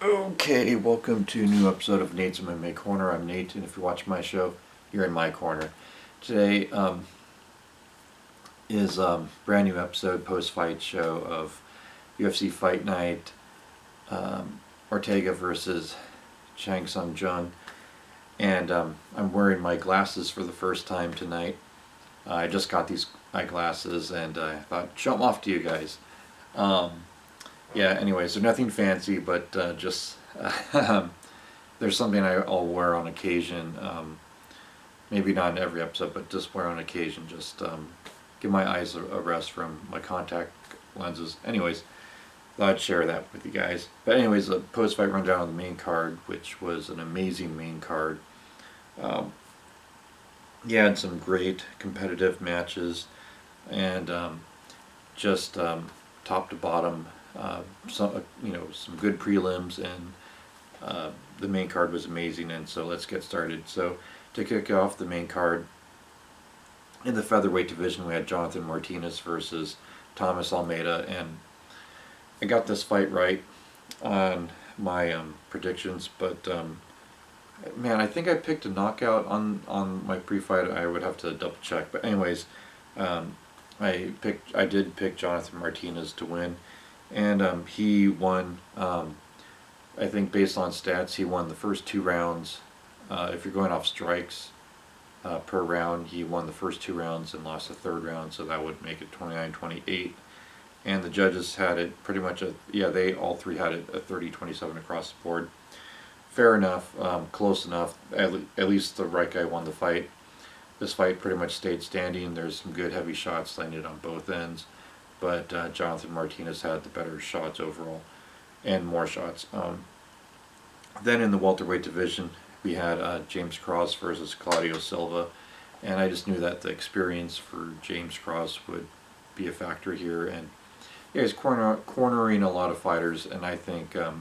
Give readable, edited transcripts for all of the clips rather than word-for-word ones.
Okay, welcome to a new episode of Nate's MMA Corner. I'm Nate, and if you're watching my show, you're in my corner. Today is brand new episode, post-fight show of UFC Fight Night, Ortega versus Chang Sung Jung, and I'm wearing my glasses for the first time tonight. I just got these eyeglasses, and I thought, show them off to you guys. Yeah, anyways, they're nothing fancy, but just there's something I'll wear on occasion. Maybe not in every episode, but just wear on occasion. Just give my eyes a rest from my contact lenses. Anyways, thought I'd share that with you guys. But anyways, the post-fight rundown of the main card, which was an amazing main card. He had some great competitive matches, and just top to bottom. Some good prelims, and the main card was amazing. And so let's get started. So to kick off the main card, in the featherweight division, we had Jonathan Martinez versus Thomas Almeida, and I got this fight right on my predictions, but man, I think I picked a knockout on my pre-fight. I would have to double check, but anyways, I did pick Jonathan Martinez to win. And he won, I think based on stats, he won the first 2 rounds. If you're going off strikes per round, he won the first 2 rounds and lost the third round, so that would make it 29-28. And the judges had it pretty much, they all three had it a 30-27 across the board. Fair enough, close enough, at least the right guy won the fight. This fight pretty much stayed standing. There's some good heavy shots landed on both ends, but Jonathan Martinez had the better shots overall, and more shots. Then in the welterweight division, we had James Cross versus Claudio Silva, and I just knew that the experience for James Cross would be a factor here. And yeah, he's cornering a lot of fighters, and I think a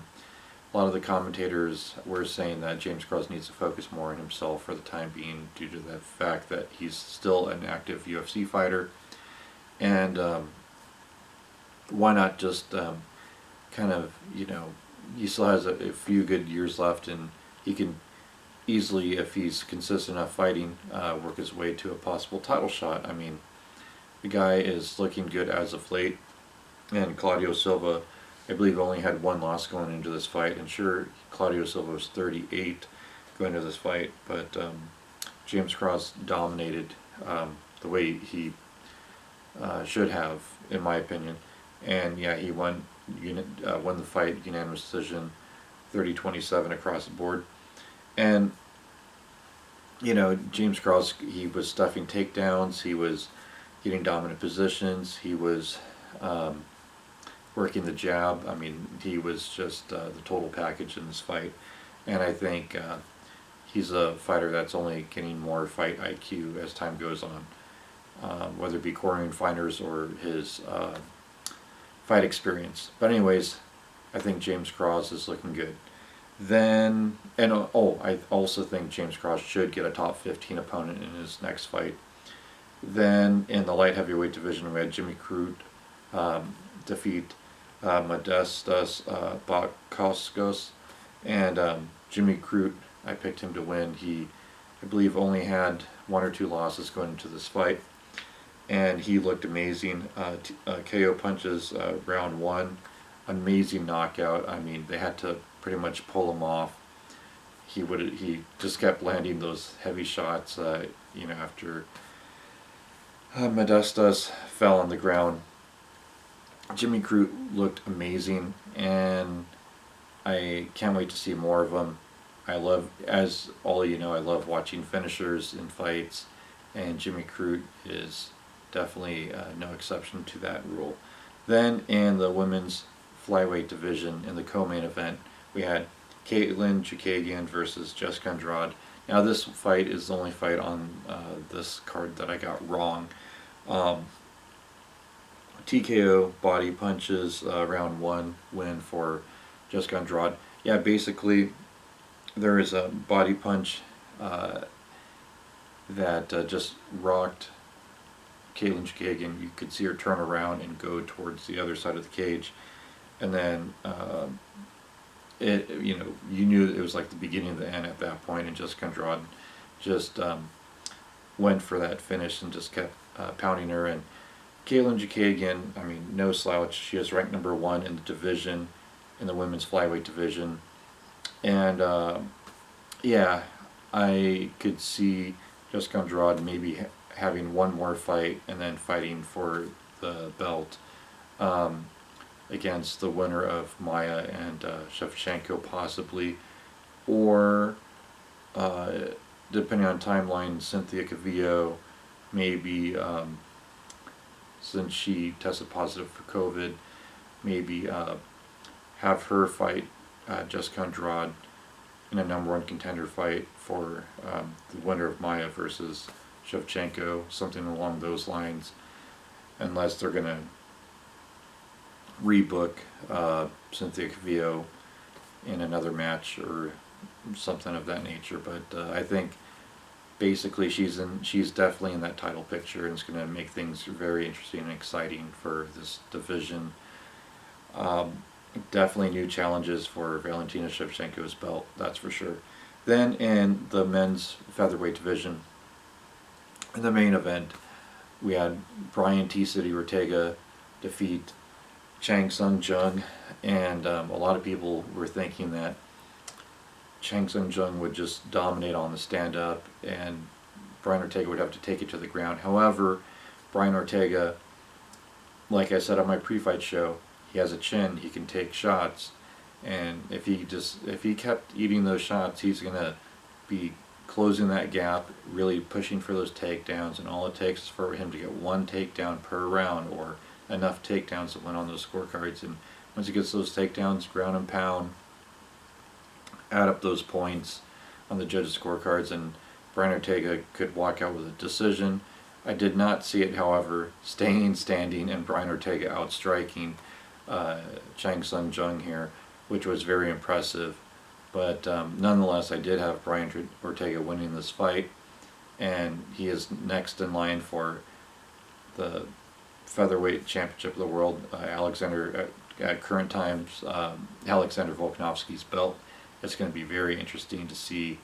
lot of the commentators were saying that James Cross needs to focus more on himself for the time being, due to the fact that he's still an active UFC fighter. And why not just kind of, he still has a few good years left, and he can easily, if he's consistent enough fighting, work his way to a possible title shot. I mean, the guy is looking good as of late, and Claudio Silva, I believe, only had 1 loss going into this fight, and sure, Claudio Silva was 38 going into this fight, but James Cross dominated the way he should have, in my opinion. And yeah, he won the fight, unanimous decision, 30-27 across the board. And James Cross, he was stuffing takedowns, he was getting dominant positions, he was working the jab. I mean, he was just the total package in this fight. And I think he's a fighter that's only getting more fight IQ as time goes on, whether it be cornering fighters or his fight experience. But anyways, I think James Cross is looking good. Then, and I also think James Cross should get a top 15 opponent in his next fight. Then in the light heavyweight division, we had Jimmy Crute defeat Modestas Bukauskas, and Jimmy Crute, I picked him to win. He, I believe, only had 1 or 2 losses going into this fight, and he looked amazing. KO punches, round 1, amazing knockout. I mean, they had to pretty much pull him off. He just kept landing those heavy shots. After Modestas fell on the ground, Jimmy Crute looked amazing, and I can't wait to see more of him. I love, as all of you know, I love watching finishers in fights, and Jimmy Crute is definitely no exception to that rule. Then in the women's flyweight division, in the co-main event, we had Caitlin Chukagian versus Jessica Andrade. Now this fight is the only fight on this card that I got wrong. TKO body punches, round 1 win for Jessica Andrade. Yeah, basically there is a body punch that just rocked Caitlin Chukagian. You could see her turn around and go towards the other side of the cage, and then you knew it was like the beginning of the end at that point, and Jessica Andrade just went for that finish and just kept pounding her. And Katlyn Chookagian, I mean, no slouch. She is ranked #1 in the division, in the women's flyweight division. And yeah, I could see Jessica Andrade maybe having one more fight and then fighting for the belt against the winner of Maia and Shevchenko possibly, or depending on timeline, Cynthia Calvillo maybe, since she tested positive for COVID, maybe have her fight Jessica Andrade in a #1 contender fight for the winner of Maia versus Shevchenko, something along those lines, unless they're going to rebook Cynthia Calvillo in another match or something of that nature. But I think basically she's definitely in that title picture, and it's going to make things very interesting and exciting for this division. Definitely new challenges for Valentina Shevchenko's belt, that's for sure. Then in the men's featherweight division, in the main event, we had Brian T-City Ortega defeat Chang Sung Jung, and a lot of people were thinking that Chang Sung Jung would just dominate on the stand-up and Brian Ortega would have to take it to the ground. However, Brian Ortega, like I said on my pre-fight show, he has a chin, he can take shots, and if he kept eating those shots, he's gonna be closing that gap, really pushing for those takedowns, and all it takes is for him to get one takedown per round, or enough takedowns that went on those scorecards. And once he gets those takedowns, ground and pound, add up those points on the judges' scorecards, and Brian Ortega could walk out with a decision. I did not see it, however, staying standing and Brian Ortega outstriking Chang Sung Jung here, which was very impressive. But nonetheless, I did have Brian Ortega winning this fight, and he is next in line for the featherweight championship of the world. At current times, Alexander Volkanovski's belt. It's going to be very interesting to see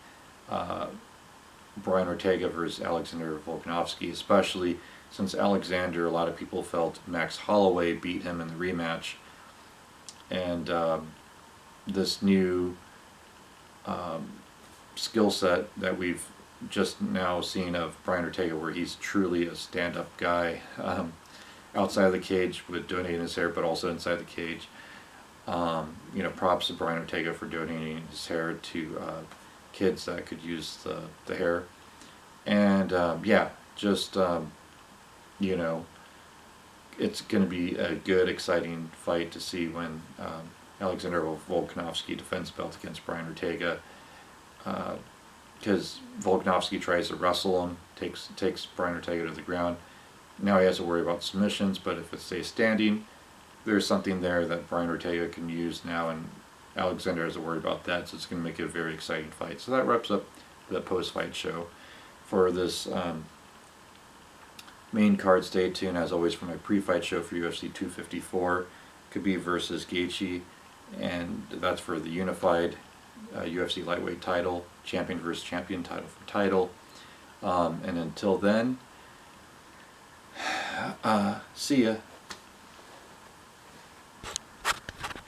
Brian Ortega versus Alexander Volkanovski, especially since Alexander, a lot of people felt Max Holloway beat him in the rematch, and this new skill set that we've just now seen of Brian Ortega, where he's truly a stand-up guy, outside of the cage with donating his hair, but also inside the cage. Props to Brian Ortega for donating his hair to kids that could use the hair. And yeah, just it's going to be a good, exciting fight to see when Alexander Volkanovski defends the belt against Brian Ortega, because Volkanovski tries to wrestle him, takes Brian Ortega to the ground. Now he has to worry about submissions, but if it stays standing, there's something there that Brian Ortega can use now, and Alexander has to worry about that, so it's going to make it a very exciting fight. So that wraps up the post-fight show for this main card. Stay tuned, as always, for my pre-fight show for UFC 254, Khabib versus Gaethje, and that's for the unified UFC lightweight title, champion versus champion, title for title. And until then, see ya.